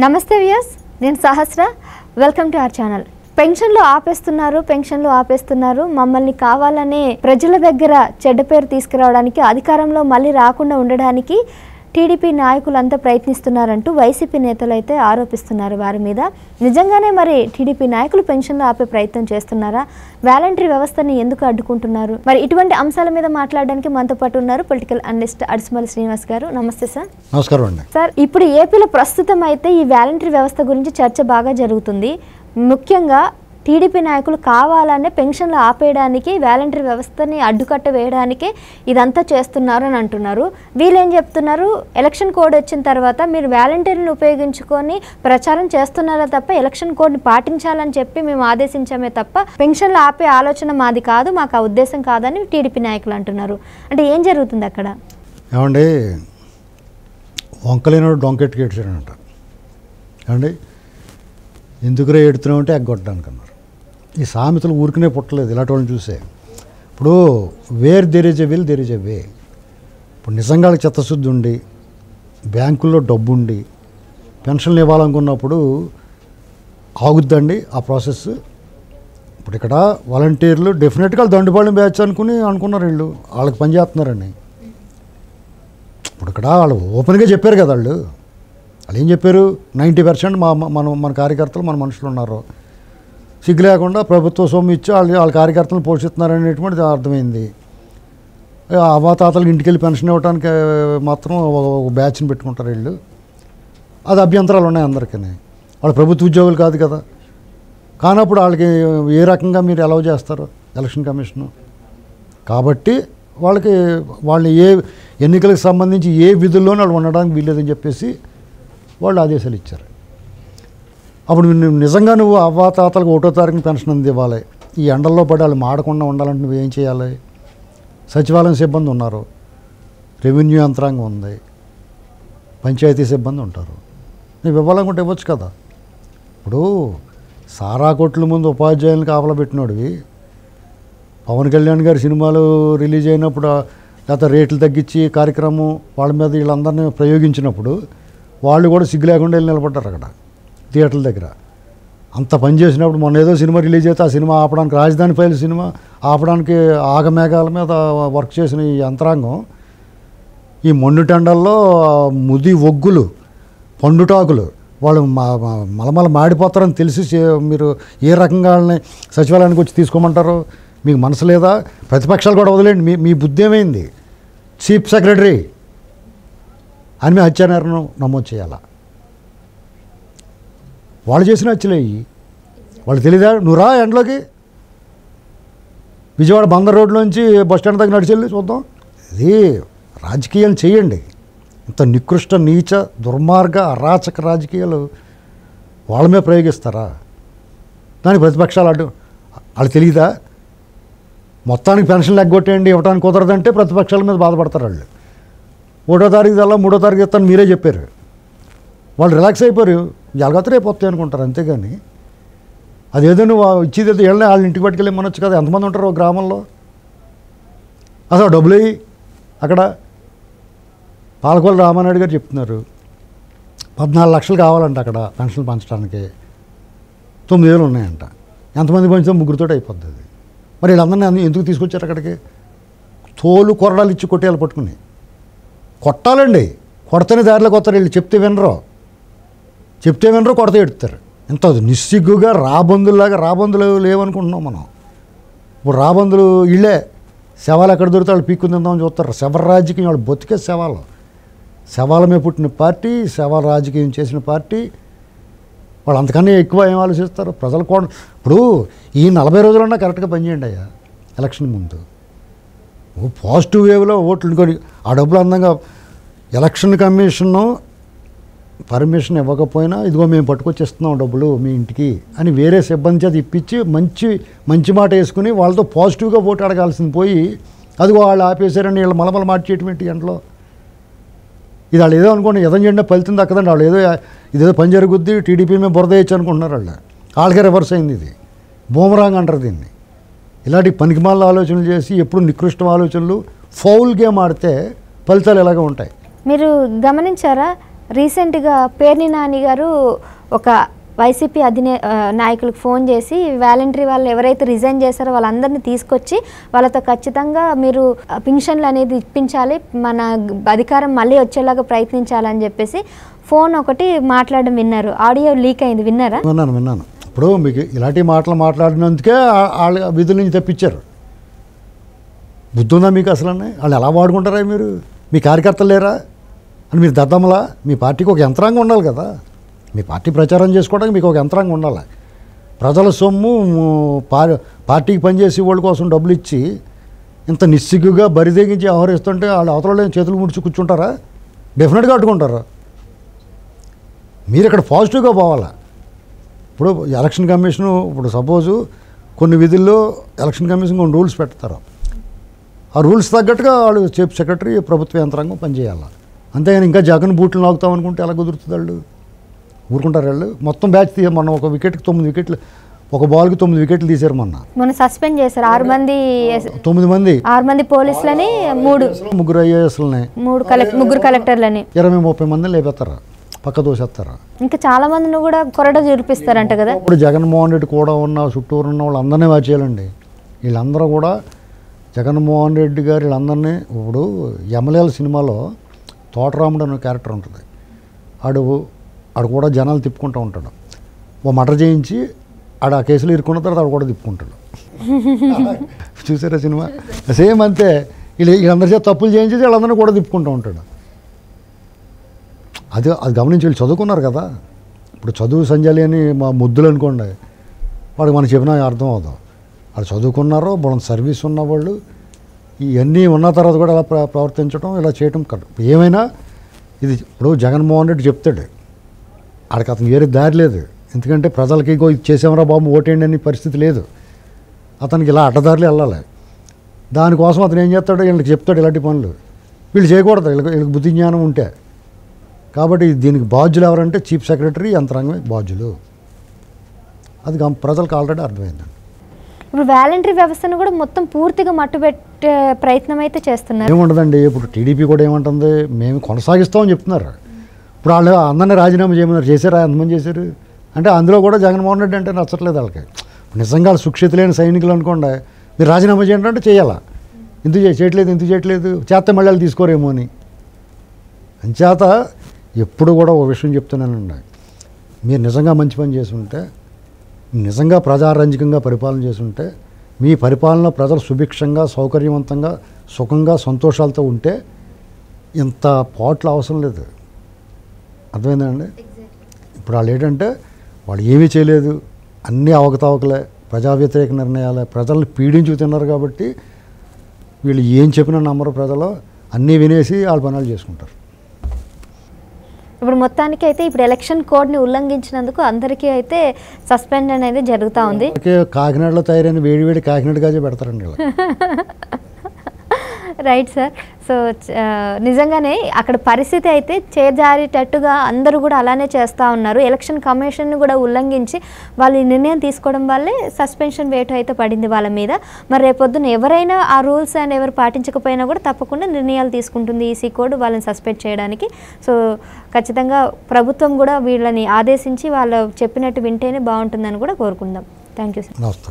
నమస్తే వ్యూయర్స్, నేను Sahasra. Welcome to our channel. పెన్షన్లు ఆపేస్తున్నారు, మమ్మల్ని కావాలనే ప్రజల దగ్గర చెడ్డ పేరు తీసుకురావడానికి, అధికారంలో మళ్ళీ రాకుండా ఉండడానికి టీడీపీ నాయకులంతా ప్రయత్నిస్తున్నారంటూ వైసీపీ నేతలు అయితే ఆరోపిస్తున్నారు వారి మీద. నిజంగానే మరి టీడీపీ నాయకులు పెన్షన్లు ఆపే ప్రయత్నం చేస్తున్నారా? వాలంటరీ వ్యవస్థని ఎందుకు అడ్డుకుంటున్నారు? మరి ఇటువంటి అంశాల మీద మాట్లాడడానికి మనతో పాటు ఉన్నారు పొలిటికల్ అనలిస్ట్ అడిసిమల్లి శ్రీనివాస్ గారు. నమస్తే సార్. నమస్కారం అండి. సార్, ఇప్పుడు ఏపీలో ప్రస్తుతం అయితే ఈ వాలంటరీ వ్యవస్థ గురించి చర్చ బాగా జరుగుతుంది. ముఖ్యంగా టీడీపీ నాయకులు కావాలనే పెన్షన్లు ఆపేయడానికి, వాలంటరీ వ్యవస్థని అడ్డుకట్ట వేయడానికి ఇదంతా చేస్తున్నారు అని అంటున్నారు. వీళ్ళేం చెప్తున్నారు, ఎలక్షన్ కోడ్ వచ్చిన తర్వాత మీరు వాలంటీర్ని ఉపయోగించుకొని ప్రచారం చేస్తున్నారా తప్ప ఎలక్షన్ కోడ్ని పాటించాలని చెప్పి మేము ఆదేశించామే తప్ప పెన్షన్లు ఆపే ఆలోచన మాది కాదు, మాకు ఆ ఉద్దేశం కాదని టీడీపీ నాయకులు అంటున్నారు. అంటే ఏం జరుగుతుంది అక్కడ? ఏమండి, వంకలేనోడు డొంకెట్కి ఏడ్చాడంట. ఏమండి, ఎందుకురా ఏడుతున్నావు అంటే ఎగ్గొట్టడానికి అన్నారు. ఈ సామెతలు ఊరికనే పుట్టలేదు, ఇలాంటి వాళ్ళని చూసే. ఇప్పుడు where there is a will there is a way. ఇప్పుడు నిజంగా చిత్తశుద్ధి ఉండి బ్యాంకుల్లో డబ్బు ఉండి పెన్షన్లు ఇవ్వాలనుకున్నప్పుడు ఆగుద్దండి ఆ ప్రాసెస్. ఇప్పుడు ఇక్కడ వాలంటీర్లు డెఫినెట్గా దండుపాళెం బ్యాచ్ అనుకున్నారు, వాళ్ళకి పని చేస్తున్నారండి. ఇప్పుడు ఇక్కడ వాళ్ళు ఓపెన్గా చెప్పారు కదా, వాళ్ళు ఏం చెప్పారు, 90% మన కార్యకర్తలు మన మనుషులు ఉన్నారు, సిగ్గు లేకుండా ప్రభుత్వ సొమ్ము ఇచ్చి వాళ్ళ కార్యకర్తలను పోషిస్తున్నారు అనేటువంటిది అర్థమైంది. అవ్వాతాతలకు ఇంటికి వెళ్ళి పెన్షన్ ఇవ్వడానికి మాత్రం ఒక బ్యాచ్ని పెట్టుకుంటారు వీళ్ళు. అది అభ్యంతరాలు ఉన్నాయి అందరికీ. వాళ్ళు ప్రభుత్వ ఉద్యోగులు కాదు కదా, కానప్పుడు వాళ్ళకి ఏ రకంగా మీరు అలౌ చేస్తారు ఎలక్షన్ కమిషను? కాబట్టి వాళ్ళని ఏ ఎన్నికలకు సంబంధించి ఏ విధుల్లోనూ వాళ్ళు ఉండడానికి వీల్లేదని చెప్పేసి వాళ్ళు ఆదేశాలు ఇచ్చారు. అప్పుడు నిజంగా నువ్వు అవ్వాతాతలకు 1వ తారీఖున పెన్షన్ అందివ్వాలి. ఈ ఎండల్లో పడి వాళ్ళు మాడకుండా ఉండాలంటే నువ్వేం చేయాలి? సచివాలయం సిబ్బంది ఉన్నారు, రెవెన్యూ యంత్రాంగం ఉంది, పంచాయతీ సిబ్బంది ఉంటారు. నువ్వు ఇవ్వాలనుకుంటే ఇవ్వచ్చు కదా. ఇప్పుడు సారా కొట్ల ముందు ఉపాధ్యాయులను కాపలా పెట్టినోడివి, పవన్ కళ్యాణ్ గారి సినిమాలు రిలీజ్ అయినప్పుడు లేకపోతే రేట్లు తగ్గించి కార్యక్రమం వాళ్ళ మీద వీళ్ళందరినీ ప్రయోగించినప్పుడు వాళ్ళు కూడా సిగ్గు లేకుండా వెళ్ళి నిలబడ్డారు అక్కడ థియేటర్ల దగ్గర. అంత పని చేసినప్పుడు మొన్న ఏదో సినిమా రిలీజ్ అయితే ఆ సినిమా ఆపడానికి, రాజధాని ఫైల్ సినిమా ఆపడానికి ఆగమేఘాల మీద వర్క్ చేసిన ఈ యంత్రాంగం ఈ మొండుటెండల్లో ముది ఒగ్గులు పండుటాకులు వాళ్ళు మలమల మాడిపోతారని తెలిసి మీరు ఏ రకంగా వాళ్ళని సచివాలయానికి వచ్చి తీసుకోమంటారు? మీకు మనసు లేదా? ప్రతిపక్షాలు కూడా వదిలేండి, మీ బుద్ధి ఏమైంది? చీఫ్ సెక్రటరీ అని మీ హత్యానేరను నమోదు చేయాలా? వాళ్ళు చేసిన హత్యలే వాళ్ళు తెలీదా? నువ్వు రా ఎండ్లోకి, విజయవాడ బందర్ రోడ్లోంచి బస్టాండ్ దగ్గర నడిచెళ్ళి చూద్దాం. ఇది రాజకీయాలు చేయండి. ఇంత నికృష్ట నీచ దుర్మార్గ అరాచక రాజకీయాలు వాళ్ళ మీద ప్రయోగిస్తారా? దానికి ప్రతిపక్షాలు వాళ్ళు తెలియదా? మొత్తానికి పెన్షన్లు ఎగ్గొట్టేయండి, ఇవ్వడానికి కుదరదంటే ప్రతిపక్షాల మీద బాధపడతారు వాళ్ళు. 1వ తారీఖు అలా 3వ తారీఖు ఇస్తాను మీరే చెప్పారు. వాళ్ళు రిలాక్స్ అయిపోయారు, ఎలాగైతే రేపు వస్తాయి అనుకుంటారు. అంతేగాని అదేదో నువ్వు ఇచ్చేది వెళ్ళినా వాళ్ళని ఇంటికి పట్టుకెళ్ళి మనొచ్చు కదా. ఎంతమంది ఉంటారు ఒక గ్రామంలో? అసలు డబ్బులు అయ్యి అక్కడ పాలకొల్లు రామానాయుడు గారు చెప్తున్నారు 14 లక్షలు కావాలంట అక్కడ పెన్షన్లు పంచడానికి, 9,000 ఉన్నాయంట. ఎంతమంది పంచితే ముగ్గురితో అయిపోద్ది అది. మరి వీళ్ళందరినీ ఎందుకు తీసుకొచ్చారు అక్కడికి? తోలు కొరడాలు ఇచ్చి కొట్టేయాలి, పట్టుకుని కొట్టాలండి. కొడతనే దారిలోకి వస్తారు వీళ్ళు. చెప్తే వినరు, కొడత ఎడుతారు. ఎంత నిస్సిగ్గుగా రాబందులు లేవనుకుంటున్నాం మనం. ఇప్పుడు రాబందులు వీళ్ళే. శవాలు ఎక్కడ దొరికితే వాళ్ళు పీక్కు తిందామని చూస్తారు. శవ రాజకీయం, వాళ్ళు బతికే శవాలమే పుట్టిన పార్టీ, శవ రాజకీయం చేసిన పార్టీ. వాళ్ళు అంతకన్నా ఎక్కువ ఏం ఆలోచిస్తారు? ప్రజలు కూడా ఇప్పుడు ఈ 40 రోజులన్నా కరెక్ట్గా పనిచేయండి అయ్యా. ఎలక్షన్ ముందు పాజిటివ్ వేవ్లో ఓట్లు కొని ఆ డబ్బులు అందంగా ఎలక్షన్ కమిషన్ పర్మిషన్ ఇవ్వకపోయినా ఇదిగో మేము పట్టుకొచ్చేస్తున్నాం డబ్బులు మీ ఇంటికి అని వేరే సిబ్బంది చేత ఇప్పించి మంచి మాట వేసుకుని వాళ్ళతో పాజిటివ్గా ఓటు అడగాల్సింది పోయి అదిగో వాళ్ళు ఆపేశారని వీళ్ళు మలమల మాట చేయటం ఏంటి ఎంట్లో? ఇది వాళ్ళు ఏదో అనుకోండి, ఎదండి ఫలితం దక్కదండి. వాళ్ళు ఇదేదో పని జరుగుద్ది, టీడీపీ మీద బురద వేయచ్చు అనుకుంటున్నారు. వాళ్ళకే రివర్స్ అయింది. ఇది బూమరాంగ్ అంటారు దీన్ని. ఇలాంటి పనికిమాల ఆలోచనలు చేసి ఎప్పుడు నికృష్ట ఆలోచనలు, ఫౌల్ గేమ్ ఆడితే ఫలితాలు ఎలాగ ఉంటాయి? మీరు గమనించారా? రీసెంట్గా పేర్ని నాని గారు ఒక వైసీపీ నాయకులకు ఫోన్ చేసి వాలంటరీ వాళ్ళు ఎవరైతే రిజైన్ చేశారో వాళ్ళందరినీ తీసుకొచ్చి వాళ్ళతో ఖచ్చితంగా మీరు పింఛన్లు అనేది ఇప్పించాలి, మన అధికారం మళ్ళీ వచ్చేలాగా ప్రయత్నించాలని చెప్పేసి ఫోన్ ఒకటి మాట్లాడడం విన్నారు. ఆడియో లీక్ అయింది, విన్నారా? విన్నాను. ఇప్పుడు మీకు ఇలాంటి మాటలు మాట్లాడినందుకే వాళ్ళ విధుల నుంచి తప్పించారు. బుద్ధి ఉందా మీకు అసలు? వాళ్ళు ఎలా వాడుకుంటారా? మీరు మీ కార్యకర్తలు లేరా అని మీరు దద్దమ్మలా? మీ పార్టీకి ఒక యంత్రాంగం ఉండాలి కదా. మీ పార్టీ ప్రచారం చేసుకోవడానికి మీకు ఒక యంత్రాంగం ఉండాలి. ప్రజల సొమ్ము పార్టీకి పనిచేసే వాళ్ళ కోసం డబ్బులు ఇచ్చి ఇంత నిస్సిగ్గుగా బరిదెగించి వ్యవహరిస్తుంటే వాళ్ళు అవతల చేతులు ముడిచి కూర్చుంటారా? డెఫినెట్గా అడ్డుకుంటారు. మీరు ఇక్కడ పాజిటివ్గా పోవాలా. ఇప్పుడు ఎలక్షన్ కమిషను ఇప్పుడు సపోజు కొన్ని విధుల్లో ఎలక్షన్ కమిషన్ కొన్ని రూల్స్ పెడతారు. ఆ రూల్స్ తగ్గట్టుగా వాళ్ళు చీఫ్ సెక్రటరీ ప్రభుత్వ యంత్రాంగం పనిచేయాలి. అంతేగాని ఇంకా జగన్ బూట్లు నాకుతాం అనుకుంటే ఎలా కుదురుతుంది? వాళ్ళు ఊరుకుంటారు. వాళ్ళు మొత్తం బ్యాచ్ మొన్న ఒక వికెట్కి 9 వికెట్లు, ఒక బాల్కి 9 వికెట్లు తీశారు. మొన్న సస్పెండ్ చేశారు 6 మంది 9 మంది పోలీసులని, 3 ఐఏఎస్లని, 3 కలెక్టర్లని, 20-30 మందిని లేపేస్తారా, పక్క దోసేస్తారా? ఇంకా చాలా మందిని కూడా కొరడ చూపిస్తారంట కదా. ఇప్పుడు జగన్మోహన్ రెడ్డి కూడా ఉన్న చుట్టూరు ఉన్న వాళ్ళందరినీ వాచ్ చేయాలండి. వీళ్ళందరూ కూడా జగన్మోహన్ రెడ్డి గారు వీళ్ళందరినీ, ఇప్పుడు ఎమ్మెల్యేల సినిమాలో తోటరాముడు అనే క్యారెక్టర్ ఉంటుంది. ఆడు కూడా జనాలు తిప్పుకుంటూ ఉంటాడు. ఓ మర్డర్ చేయించి ఆడు ఆ కేసులో ఇరుక్కున్న తర్వాత ఆడు కూడా తిప్పుకుంటాడు. చూసారా సినిమా? సేమ్ అంతే. వీళ్ళందరి చేత తప్పులు చేయించి వీళ్ళందరినీ కూడా తిప్పుకుంటూ ఉంటాడు. అది గమనించి వీళ్ళు చదువుకున్నారు కదా. ఇప్పుడు చదువు సంజలి అని మా ముద్దులు అనుకోండి, వాడికి మనం చెప్పినా అర్థం అవుతాం. వాళ్ళు చదువుకున్నారో బోళం సర్వీస్ ఉన్నవాళ్ళు ఇవన్నీ ఉన్న తర్వాత కూడా ఇలా ప్రవర్తించడం, ఇలా చేయటం కరెక్ట్. ఏమైనా ఇది ఇప్పుడు జగన్మోహన్ రెడ్డి చెప్తాడు, ఆడికి అతను వేరే దారి లేదు. ఎందుకంటే ప్రజలకి ఇది చేసామరా బాబు ఓటేయండి అనే పరిస్థితి లేదు. అతనికి ఇలా అడ్డదారులు వెళ్ళాలి. దానికోసం అతను ఏం చేస్తాడో వీళ్ళకి చెప్తాడు ఇలాంటి పనులు. వీళ్ళు చేయకూడదు, వీళ్ళకి బుద్ధి జ్ఞానం ఉంటే. కాబట్టి దీనికి బాధ్యులు ఎవరంటే చీఫ్ సెక్రటరీ యంత్రాంగమే బాధ్యులు. అది ప్రజలకు ఆల్రెడీ అర్థమైందండి. ఇప్పుడు వాలంటరీ వ్యవస్థను కూడా మొత్తం పూర్తిగా మట్టుబెట్టే ప్రయత్నం అయితే చేస్తున్నారు. ఏముండదండి. ఇప్పుడు టీడీపీ కూడా ఏమంటుంది, మేము కొనసాగిస్తామని చెప్తున్నారు. ఇప్పుడు వాళ్ళు అందరినీ రాజీనామా చేయమన్నారు. చేశారా? ఎంతమంది చేశారు? అంటే అందులో కూడా జగన్మోహన్ రెడ్డి అంటే నచ్చట్లేదు వాళ్ళకి. నిజంగా సుక్షిత లేని సైనికులు అనుకోండి, మీరు రాజీనామా చేయండి అంటే చేయాలా? ఎందుకు చేయట్లేదు చేస్తే మళ్ళీ వాళ్ళు తీసుకోరేమో అని. అంచేత ఎప్పుడు కూడా ఒక విషయం చెప్తున్నానండి, మీరు నిజంగా మంచి పని చేసి ఉంటే, నిజంగా ప్రజారంజకంగా పరిపాలన చేస్తుంటే, మీ పరిపాలన ప్రజలు సుభిక్షంగా సౌకర్యవంతంగా సుఖంగా సంతోషాలతో ఉంటే ఇంత పాటలు అవసరం లేదు. అర్థమైందండి? ఇప్పుడు వాళ్ళు ఏంటంటే వాళ్ళు ఏమీ చేయలేదు, అన్నీ అవకతవకలే, ప్రజా వ్యతిరేక నిర్ణయాలే, ప్రజల్ని పీడించు తిన్నారు. కాబట్టి వీళ్ళు ఏం చెప్పినా నమ్మరు ప్రజలు, అన్నీ వినేసి వాళ్ళ పనులు చేసుకుంటారు. ఇప్పుడు మొత్తానికి అయితే ఇప్పుడు ఎలక్షన్ కోడ్ని ఉల్లంఘించినందుకు అందరికీ అయితే సస్పెండ్ అనేది జరుగుతూ ఉంది. కాకినాడలో తయారైన వేడి కాకినాడ గాజే పెడతారండి. Right sir. సో నిజంగానే అక్కడ పరిస్థితి అయితే చేజారేటట్టుగా అందరూ కూడా అలానే చేస్తూ ఉన్నారు. ఎలక్షన్ కమిషన్ని కూడా ఉల్లంఘించి వాళ్ళు ఈ నిర్ణయం తీసుకోవడం వల్లే సస్పెన్షన్ వేటు అయితే పడింది వాళ్ళ మీద. మరి రేపొద్దున ఎవరైనా ఆ రూల్స్ అండ్ ఎవరు పాటించకపోయినా కూడా తప్పకుండా నిర్ణయాలు తీసుకుంటుంది ఈసీ కోడ్ వాళ్ళని సస్పెండ్ చేయడానికి. సో ఖచ్చితంగా ప్రభుత్వం కూడా వీళ్ళని ఆదేశించి వాళ్ళు చెప్పినట్టు వింటేనే బాగుంటుందని కూడా కోరుకుందాం. Thank you sir. నమస్కారం.